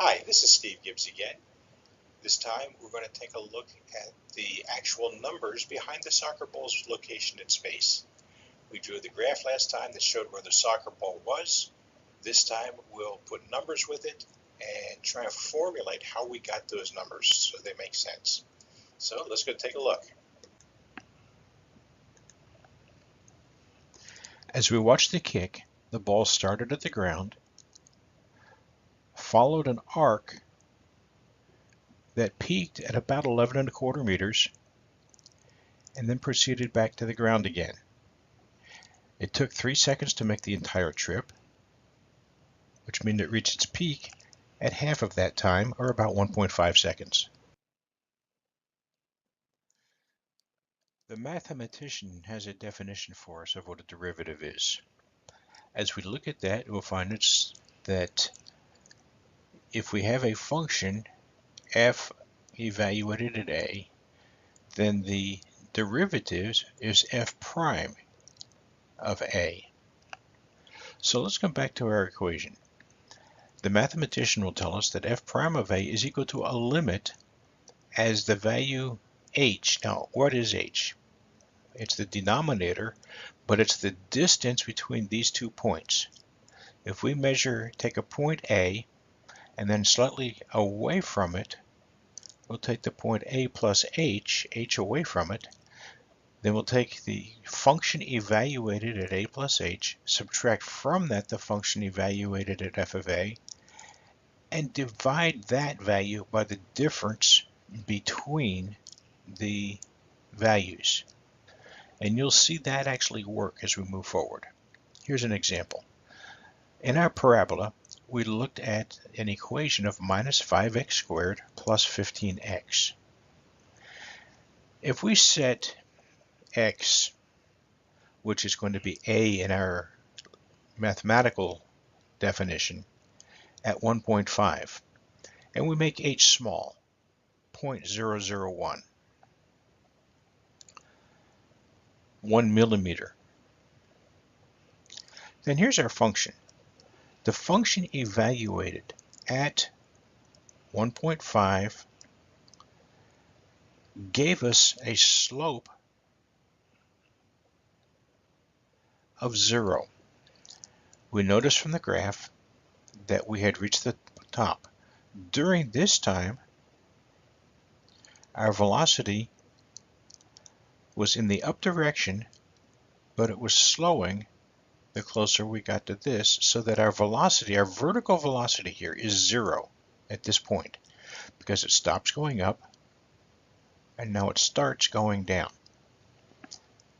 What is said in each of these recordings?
Hi, this is Steve Gibbs again. This time we're going to take a look at the actual numbers behind the soccer ball's location in space. We drew the graph last time that showed where the soccer ball was. This time we'll put numbers with it and try to formulate how we got those numbers so they make sense. So let's go take a look. As we watched the kick, the ball started at the ground, followed an arc that peaked at about 11.25 meters, and then proceeded back to the ground again. It took 3 seconds to make the entire trip, which means it reached its peak at half of that time, or about 1.5 seconds. The mathematician has a definition for us of what a derivative is. As we look at that, we'll find that if we have a function f evaluated at a, then the derivative is f prime of a. So let's come back to our equation. The mathematician will tell us that f prime of a is equal to a limit as the value h. Now, what is h? It's the denominator, but it's the distance between these 2 points. If we take a point A and then slightly away from it, we'll take the point A plus h away from it, then we'll take the function evaluated at a plus h, subtract from that the function evaluated at f of a, and divide that value by the difference between the values. And you'll see that actually work as we move forward. Here's an example. In our parabola, we looked at an equation of minus 5x squared plus 15x. If we set x, which is going to be a in our mathematical definition, at 1.5, and we make h small, 0.001, 1 millimeter, then here's our function. The function evaluated at 1.5 gave us a slope of 0. We noticed from the graph that we had reached the top. During this time, our velocity was in the up direction, but it was slowing the closer we got to this, so that our velocity, our vertical velocity here, is 0 at this point, because it stops going up and now it starts going down.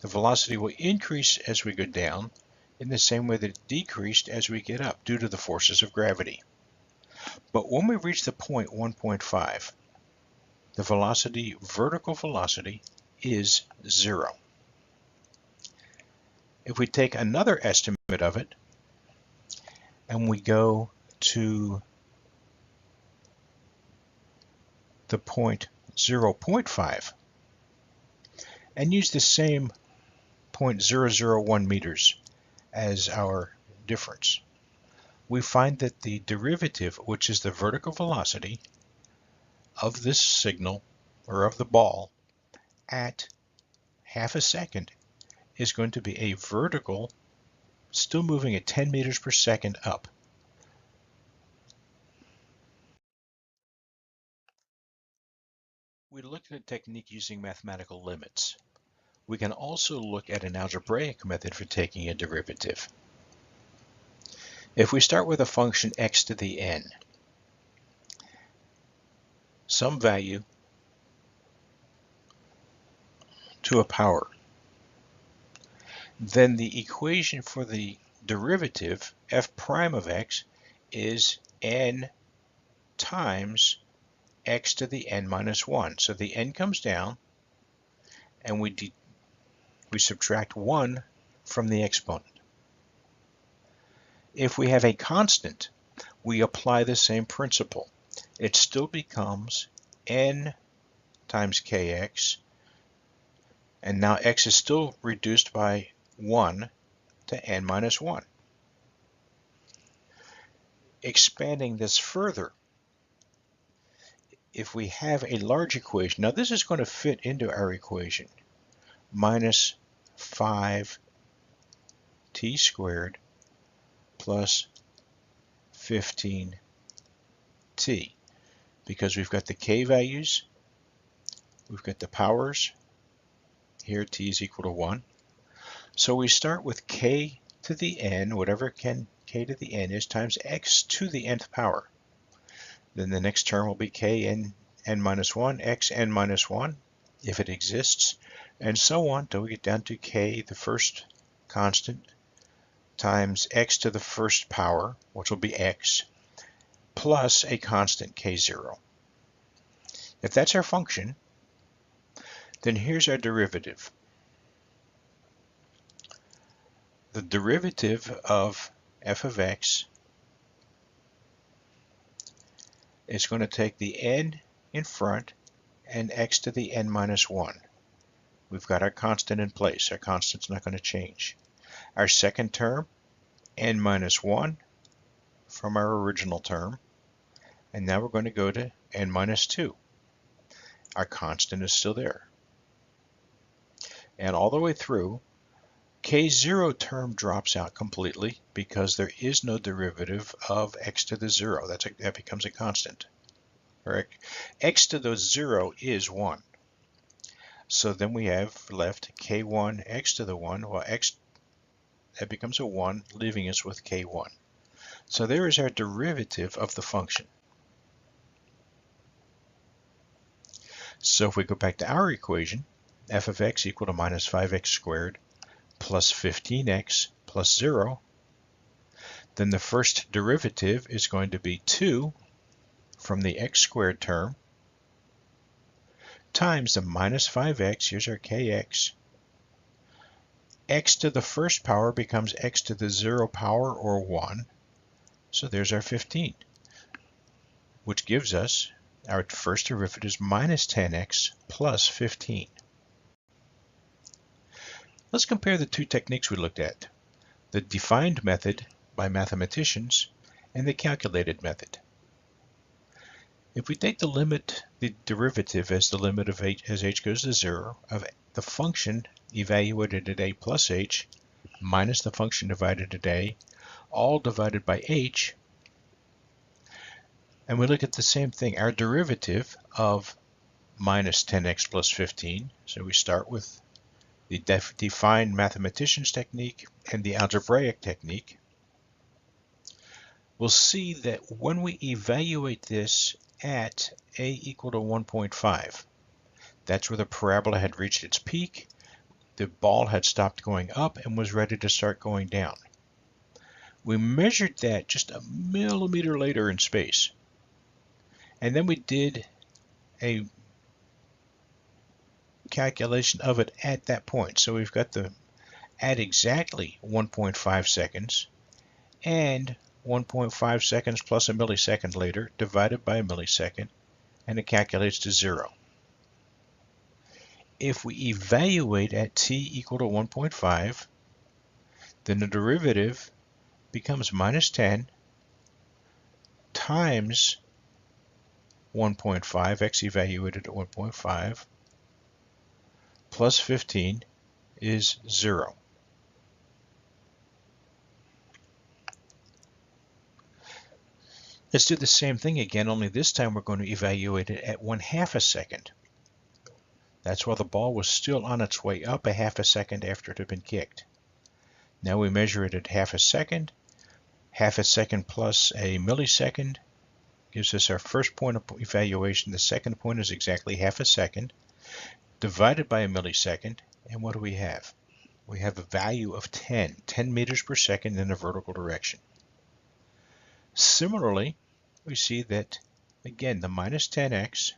The velocity will increase as we go down in the same way that it decreased as we get up due to the forces of gravity. But when we reach the point 1.5, the velocity, vertical velocity, is 0. If we take another estimate of it and we go to the point 0.5 and use the same 0.001 meters as our difference, we find that the derivative, which is the vertical velocity of this signal, or of the ball, at half a second is going to be a vertical, still moving at 10 meters per second up. We looked at a technique using mathematical limits. We can also look at an algebraic method for taking a derivative. If we start with a function x to the n, some value to a power, then the equation for the derivative, f prime of x, is n times x to the n minus 1. So the n comes down, and we subtract 1 from the exponent. If we have a constant, we apply the same principle. It still becomes n times kx, and now x is still reduced by 1 to n minus 1. Expanding this further, if we have a large equation, now this is going to fit into our equation, minus 5t squared plus 15t, because we've got the k values, we've got the powers, here t is equal to 1. So we start with k to the n, whatever k to the n is, times x to the nth power. Then the next term will be k n minus 1, x n minus 1, if it exists, and so on till we get down to k, the first constant, times x to the first power, which will be x, plus a constant k0. If that's our function, then here's our derivative. The derivative of f of x is going to take the n in front and x to the n minus 1. We've got our constant in place. Our constant's not going to change. Our second term, n minus 1 from our original term. And now we're going to go to n minus 2. Our constant is still there. And all the way through, k0 term drops out completely because there is no derivative of x to the 0. That becomes a constant. Or x to the 0 is 1. So then we have left k1 x to the 1. Well, x, that becomes a 1, leaving us with k1. So there is our derivative of the function. So if we go back to our equation, f of x equal to minus 5x squared plus 15x plus 0, then the first derivative is going to be 2 from the x squared term times the minus 5x, here's our kx. X to the first power becomes x to the 0 power, or 1. So there's our 15, which gives us our first derivative is minus 10x plus 15. Let's compare the two techniques we looked at, the defined method by mathematicians and the calculated method. If we take the derivative as the limit of h as h goes to 0 of the function evaluated at a plus h minus the function divided at a, all divided by h, and we look at the same thing, our derivative of minus 10x plus 15, so we start with the defined mathematician's technique and the algebraic technique, we'll see that when we evaluate this at a equal to 1.5, that's where the parabola had reached its peak, the ball had stopped going up and was ready to start going down. We measured that just a millimeter later in space, and then we did a calculation of it at that point. So we've got the at exactly 1.5 seconds and 1.5 seconds plus a millisecond later divided by a millisecond, and it calculates to 0. If we evaluate at t equal to 1.5, then the derivative becomes minus 10 times 1.5, x evaluated at 1.5, plus 15 is 0. Let's do the same thing again, only this time we're going to evaluate it at 1/2 a second. That's while the ball was still on its way up a 1/2 a second after it had been kicked. Now we measure it at 1/2 a second. 1/2 a second plus a millisecond gives us our first point of evaluation. The second point is exactly 1/2 a second divided by a millisecond, and what do we have? We have a value of 10 meters per second in the vertical direction. Similarly, we see that, again, the minus 10x,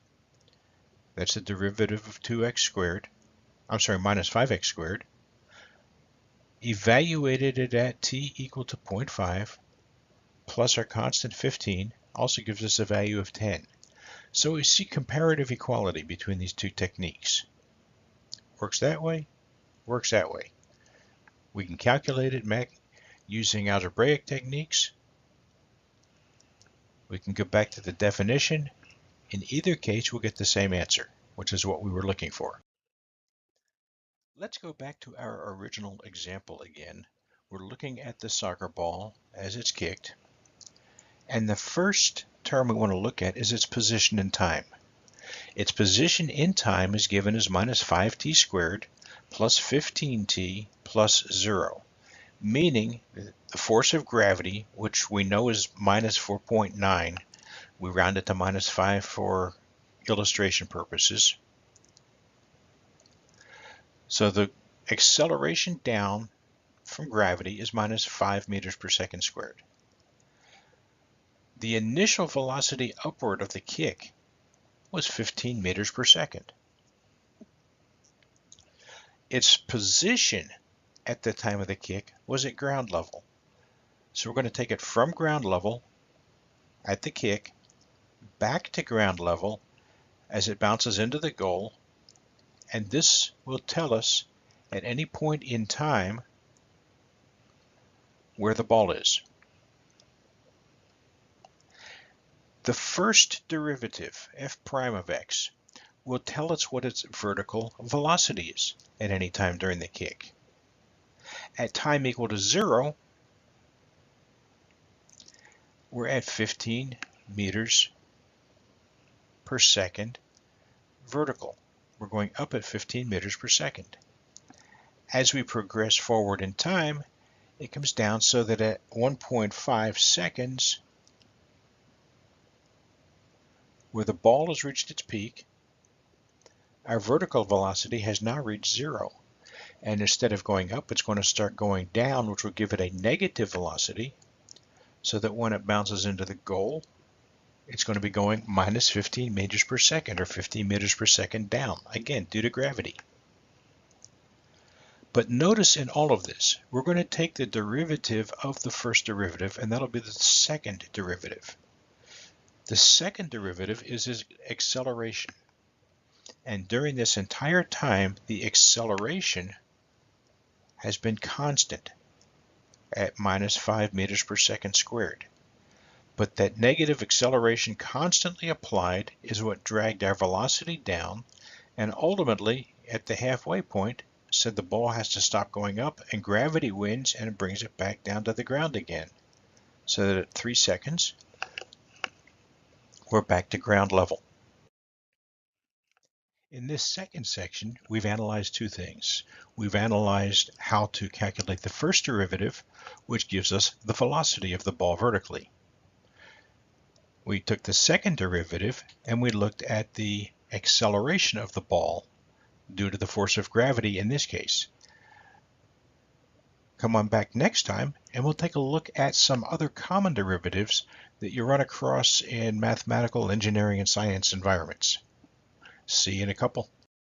that's the derivative of 2x squared, minus 5x squared, evaluated it at t equal to 0.5, plus our constant 15, also gives us a value of 10. So we see comparative equality between these two techniques. Works that way, works that way. We can calculate it using algebraic techniques. We can go back to the definition In either case, we'll get the same answer, which is what we were looking for. Let's go back to our original example again. We're looking at the soccer ball as it's kicked, and the first term we want to look at is its position in time. Its position in time is given as minus 5t squared plus 15t plus 0, meaning the force of gravity, which we know is minus 4.9, we round it to minus 5 for illustration purposes. So the acceleration down from gravity is minus 5 meters per second squared. The initial velocity upward of the kick was 15 meters per second. Its position at the time of the kick was at ground level. So we're going to take it from ground level at the kick back to ground level as it bounces into the goal, and this will tell us at any point in time where the ball is. The first derivative, f prime of x, will tell us what its vertical velocity is at any time during the kick. At time equal to 0, we're at 15 meters per second vertical. We're going up at 15 meters per second. As we progress forward in time, it comes down so that at 1.5 seconds, where the ball has reached its peak, our vertical velocity has now reached 0. And instead of going up, it's going to start going down, which will give it a negative velocity, so that when it bounces into the goal, it's going to be going minus 15 meters per second, or 15 meters per second down, again, due to gravity. But notice in all of this, we're going to take the derivative of the first derivative, and that'll be the second derivative. The second derivative is its acceleration. And during this entire time, the acceleration has been constant at minus 5 meters per second squared. But that negative acceleration constantly applied is what dragged our velocity down, and ultimately, at the halfway point, said the ball has to stop going up, and gravity wins and it brings it back down to the ground again. So that at 3 seconds, we're back to ground level. In this second section, we've analyzed two things. We've analyzed how to calculate the first derivative, which gives us the velocity of the ball vertically. We took the second derivative and we looked at the acceleration of the ball due to the force of gravity in this case. Come on back next time and we'll take a look at some other common derivatives that you run across in mathematical, engineering, and science environments. See you in a couple.